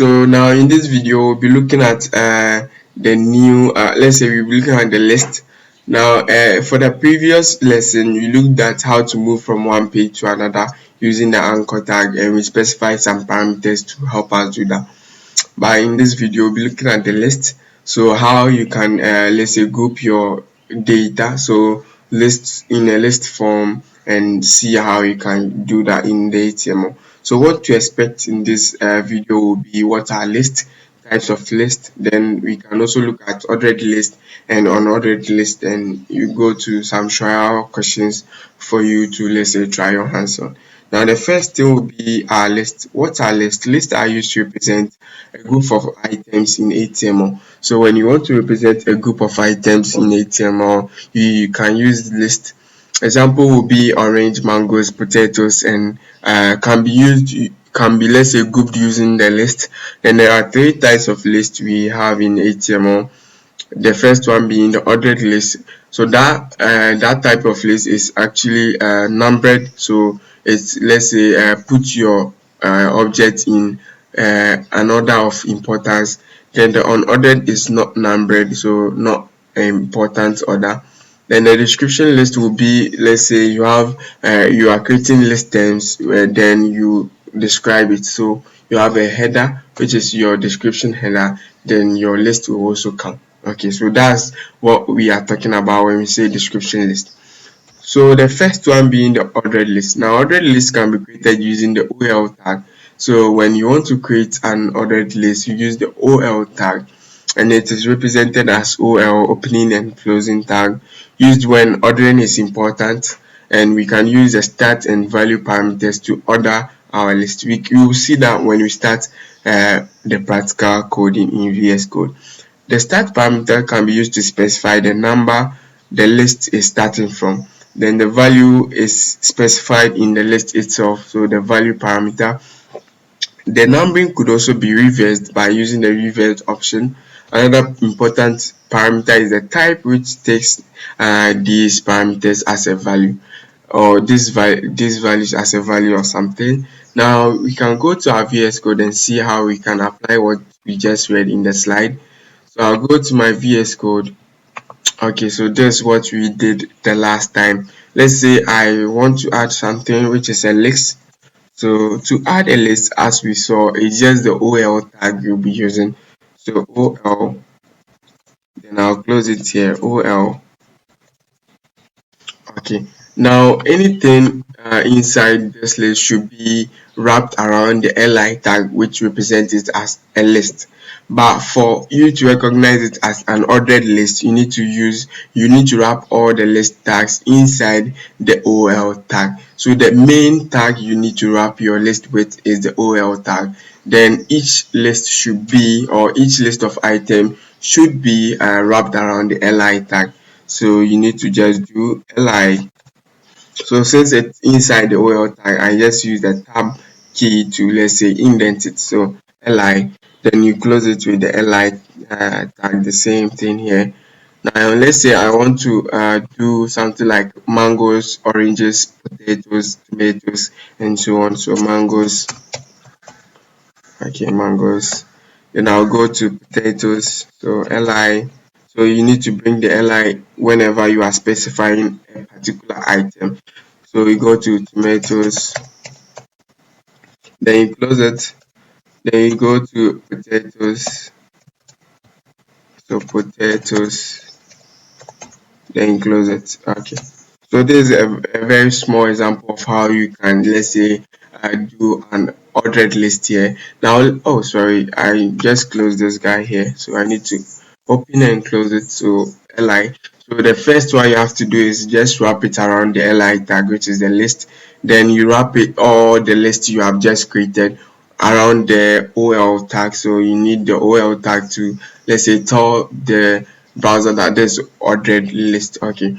So now in this video we'll be looking at the new let's say we'll be looking at the list. Now for the previous lesson we looked at how to move from one page to another using the anchor tag, and we specify some parameters to help us do that. But in this video we'll be looking at the list, so how you can let's say group your data, so lists in a list form, and see how you can do that in the HTML. So what to expect in this video will be what are lists, types of list, then we can also look at ordered list and unordered list, and you go to some trial questions for you to let's say try your hands on. Now the first thing will be our list. What are lists? Lists are used to represent a group of items in HTML. So when you want to represent a group of items in HTML, you can use list. Example will be orange, mangoes, potatoes, and can be let's say grouped using the list. Then there are three types of lists we have in HTML. The first one being the ordered list. So that type of list is actually numbered. So it's, let's say, put your object in an order of importance. Then the unordered is not numbered, so not important order. Then the description list will be, let's say you are creating list terms, then you describe it. So you have a header, which is your description header, then your list will also come. Okay, so that's what we are talking about when we say description list. So the first one being the ordered list. Now ordered list can be created using the OL tag. So when you want to create an ordered list, you use the OL tag, and it is represented as OL, opening and closing tag, used when ordering is important, and we can use the start and value parameters to order our list. You will see that when we start the practical coding in VS Code. The start parameter can be used to specify the number the list is starting from. Then the value is specified in the list itself, so the value parameter. The numbering could also be reversed by using the reverse option. Another important parameter is the type, which takes these parameters as a value, or these values as a value or something. Now we can go to our VS Code and see how we can apply what we just read in the slide. So I'll go to my VS Code. Okay, so this is what we did the last time. Let's say I want to add something which is a list. So to add a list, as we saw, it's just the OL tag you'll be using. So OL, then I'll close it here, OL. Okay, now anything inside this list should be wrapped around the li tag, which represents it as a list. But for you to recognize it as an ordered list, you need to wrap all the list tags inside the OL tag. So the main tag you need to wrap your list with is the OL tag. Then each list should be, or each list of item should be wrapped around the li tag. So you need to just do li. So since it's inside the OL tag, I just use the tab key to, let's say, indent it. So li, then you close it with the li tag, the same thing here. Now let's say I want to do something like mangoes, oranges, potatoes, tomatoes, and so on. So mangoes, okay, mangoes. Then I'll go to potatoes, so li. So you need to bring the li whenever you are specifying a particular item. So we go to tomatoes, then you close it, then you go to potatoes, so potatoes, then you close it. Okay, so this is a very small example of how you can, let's say, do an ordered list here. Now, oh sorry, I just closed this guy here, so I need to open and close it. So li. So the first one you have to do is just wrap it around the li tag, which is the list. Then you wrap it all the list you have just created around the OL tag. So you need the OL tag to, let's say, tell the browser that there's ordered list. Okay,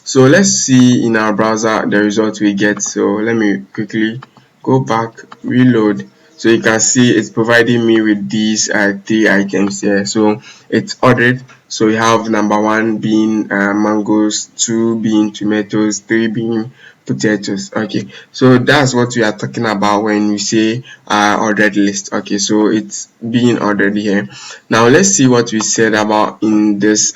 so let's see in our browser the result we get. So let me quickly go back, reload. So you can see it's providing me with these three items here. So it's ordered. So we have number 1 being mangoes, 2 being tomatoes, 3 being potatoes. Okay, so that's what we are talking about when we say ordered list. Okay, so it's being ordered here. Now let's see what we said about in this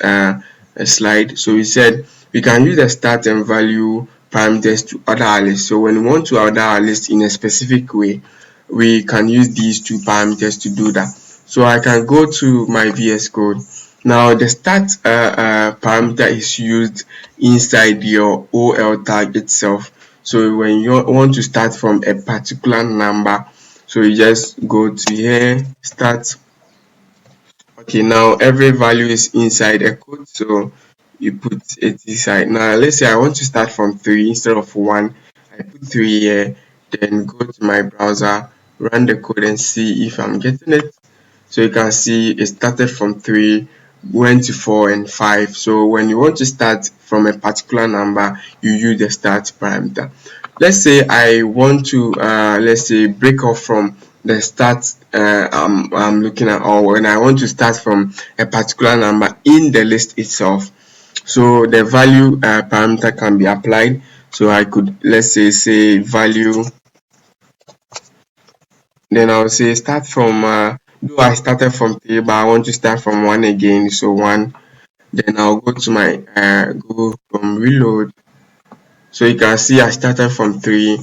slide. So we said we can use the start and value parameters to order our list. So when we want to order our list in a specific way, we can use these two parameters to do that. So I can go to my VS Code. Now the start parameter is used inside your OL tag itself. So when you want to start from a particular number, so you just go to here, start. Okay, now every value is inside a code, so you put it inside. Now let's say I want to start from 3 instead of 1. I put 3 here, then go to my browser, run the code and see if I'm getting it. So you can see it started from 3, went to 4 and 5. So when you want to start from a particular number, you use the start parameter. Let's say I want to let's say break off from the start I'm looking at, or when I want to start from a particular number in the list itself. So the value parameter can be applied. So I could, let's say value, then I'll say start from though I started from 3, but I want to start from 1 again, so 1. Then I'll go to my Google Chrome, reload. So you can see I started from 3.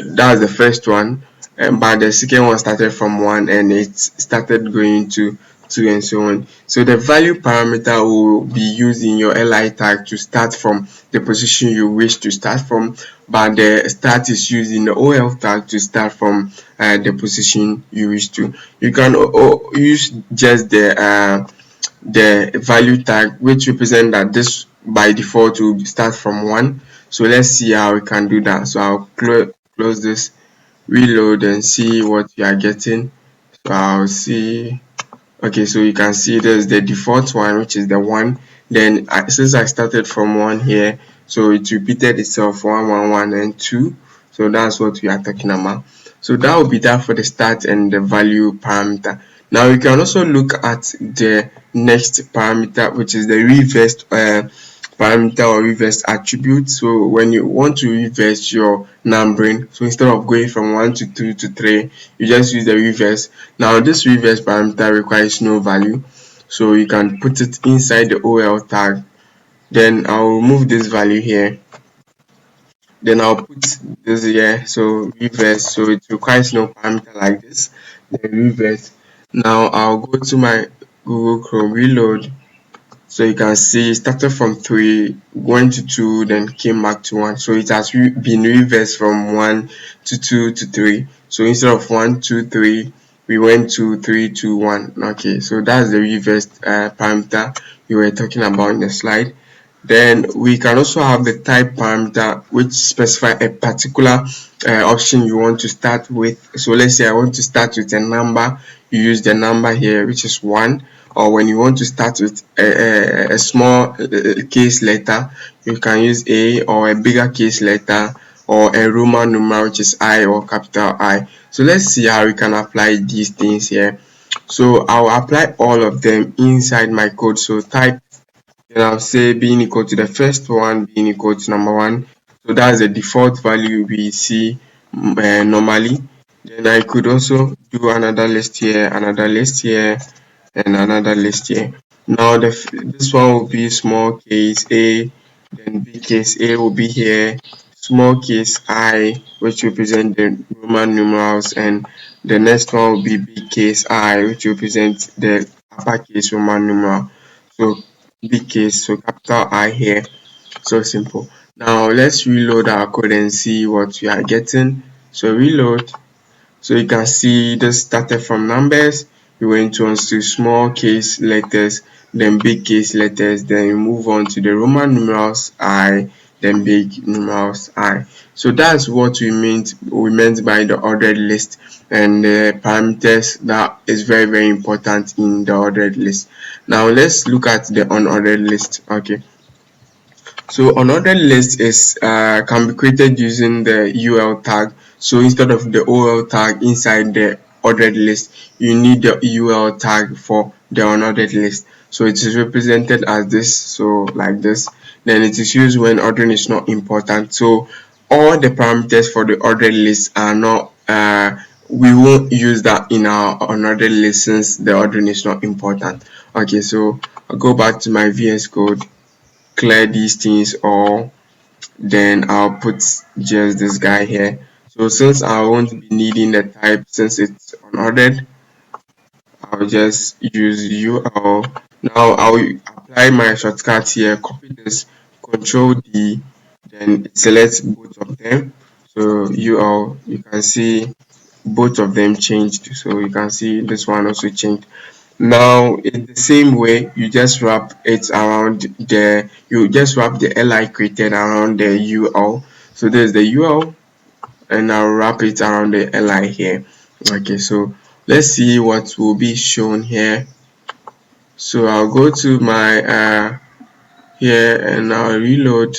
That's the first one, but the second one started from 1 and it started going to 2 and so on. So the value parameter will be used in your li tag to start from the position you wish to start from, but the start is used in the ol tag to start from the position you wish to. You can use just the value tag, which represent that this by default will start from 1. So let's see how we can do that. So I'll close this, reload and see what you are getting. So I'll see. Okay, so you can see there's the default one, which is the 1. Then since I started from 1 here, so it repeated itself 1 1 1 and 2. So that's what we are talking about. So that will be that for the start and the value parameter. Now you can also look at the next parameter, which is the reverse parameter or reverse attribute. So when you want to reverse your numbering, so instead of going from 1 to 2 to 3, you just use the reverse. Now this reverse parameter requires no value, so you can put it inside the ol tag. Then I'll remove this value here, then I'll put this here, so reverse, so it requires no parameter like this, then reverse. Now I'll go to my Google Chrome, reload. So you can see it started from 3, went to 2, then came back to 1. So it has been reversed from 1 to 2 to 3. So instead of 1 2 3, we went to 3 2 1. Okay, so that's the reverse parameter you were talking about in the slide. Then we can also have the type parameter, which specify a particular option you want to start with. So let's say I want to start with a number, you use the number here, which is 1. Or when you want to start with a small case letter, you can use A, or a bigger case letter, or a Roman numeral, which is I or capital I. So let's see how we can apply these things here. So I'll apply all of them inside my code. So type, then I'll say being equal to the first one, being equal to number 1. So that's the default value we see normally. Then I could also do another list here, another list here, and another list here. Now this one will be small case A, then big case A will be here, small case I, which represent the Roman numerals, and the next one will be big case I, which represents the uppercase Roman numeral. So big case, so capital I here. So simple. Now let's reload our code and see what we are getting. So reload. So you can see this started from numbers, we went on to small case letters, then big case letters, then we move on to the Roman numerals I, then big numerals I. So that's what we meant by the ordered list and the parameters that is very important in the ordered list. Now let's look at the unordered list. Okay. So unordered list is can be created using the ul tag. So instead of the ol tag inside the ordered list, you need the ul tag for the unordered list. So it is represented as this, so like this. Then it is used when ordering is not important. So all the parameters for the ordered list are not we won't use that in our unordered list since the ordering is not important. Okay, so I'll go back to my VS Code, clear these things all, then I'll put just this guy here. So since I won't be needing the type since it's unordered, I'll just use UL. Now I'll apply my shortcut here, copy this, Control D, then select both of them. So UL, you can see both of them changed. So you can see this one also changed. Now in the same way, you just wrap it around you just wrap the li created around the UL. So there's the UL, and I'll wrap it around the li here. Okay, so let's see what will be shown here. So I'll go to my here and I'll reload.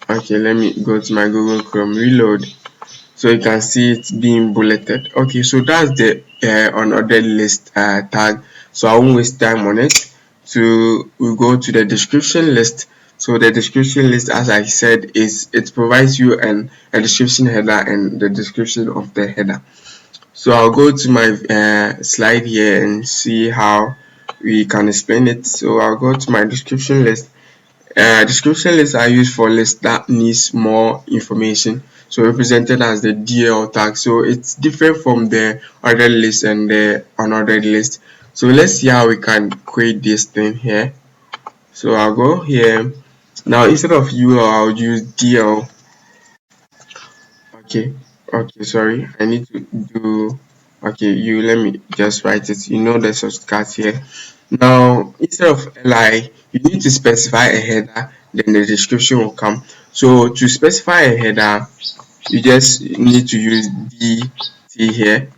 Okay, let me go to my Google Chrome, reload. So you can see it's being bulleted. Okay, so that's the unordered list tag. So I won't waste time on it. So we go to the description list. So the description list, as I said, is it provides you a description header and the description of the header. So I'll go to my slide here and see how we can explain it. So I'll go to my description list. Description lists are used for lists that needs more information, so represented as the DL tag. So it's different from the ordered list and the unordered list. So let's see how we can create this thing here. So I'll go here. Now instead of UL, I'll use DL. Okay, sorry, I need to do let me just write it. You know the shortcut here. Now instead of li, you need to specify a header, then the description will come. So to specify a header, you just need to use dt here.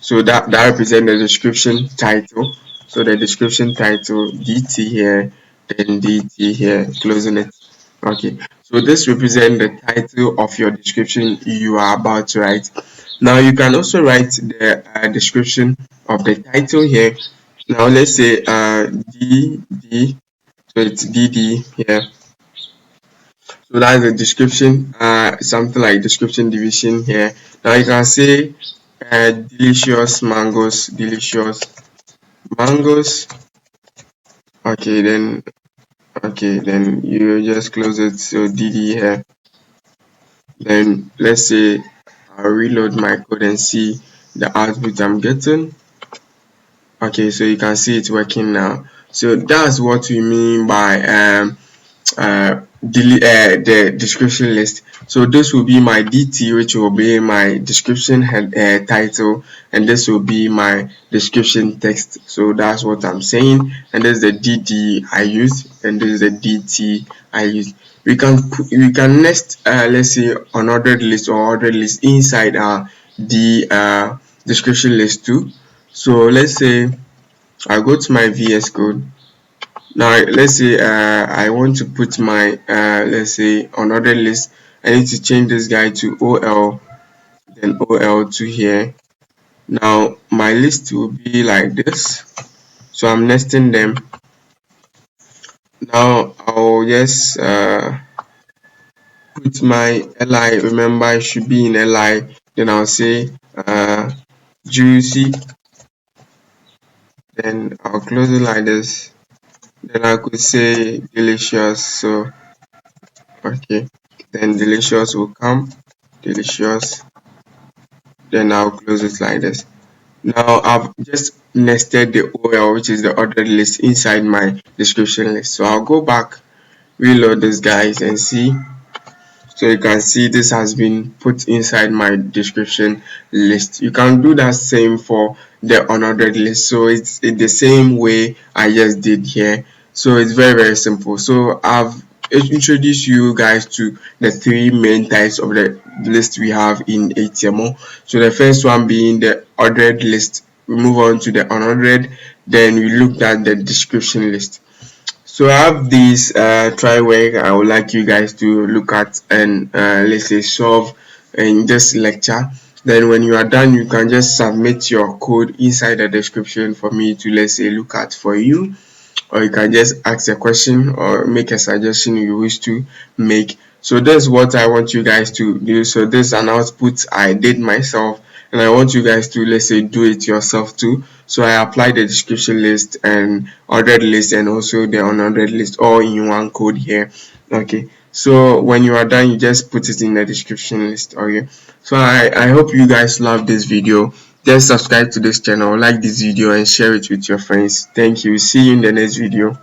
So that represents the description title. So the description title, dt here, then dt here, closing it. Okay, so this represents the title of your description you are about to write. Now you can also write the description of the title here. Now let's say dd, so it's dd here. So that's the description, something like description division here. Now you can say delicious mangoes, delicious mangoes. Okay, then you just close it. So dd here. Then let's say I'll reload my code and see the output I'm getting. Okay, so you can see it's working now. So that's what we mean by the description list. So this will be my dt, which will be my description title, and this will be my description text. So that's what I'm saying, and this is the dd I used, and this is the dt I used. We can next let's say unordered list or ordered list inside the description list too. So let's say I go to my VS Code. Now let's say I want to put my let's say unordered list. I need to change this guy to OL, then OL to here. Now my list will be like this. So I'm nesting them. Now I'll just put my li. Remember, it should be in li. Then I'll say juicy. Then I'll close it like this. Then I could say delicious. So okay, then delicious will come, delicious. Then I'll close it like this. Now I've just nested the OL, which is the ordered list, inside my description list. So I'll go back, reload this guys, and see. So you can see this has been put inside my description list. You can do that same for the unordered list. So it's in the same way I just did here. So it's very simple. So I've introduced you guys to the three main types of the list we have in HTML. So the first one being the ordered list. We move on to the unordered. Then we looked at the description list. So I have this try work I would like you guys to look at and let's say solve in this lecture. Then when you are done, you can just submit your code inside the description for me to, let's say, look at for you. or you can just ask a question or make a suggestion you wish to make. So that's what I want you guys to do. So this is an output I did myself, and I want you guys to, let's say, do it yourself too. So I applied the description list and ordered list and also the unordered list all in one code here. Okay, so when you are done, you just put it in the description list. Okay, so I hope you guys love this video. Just subscribe to this channel, like this video, and share it with your friends. Thank you. See you in the next video.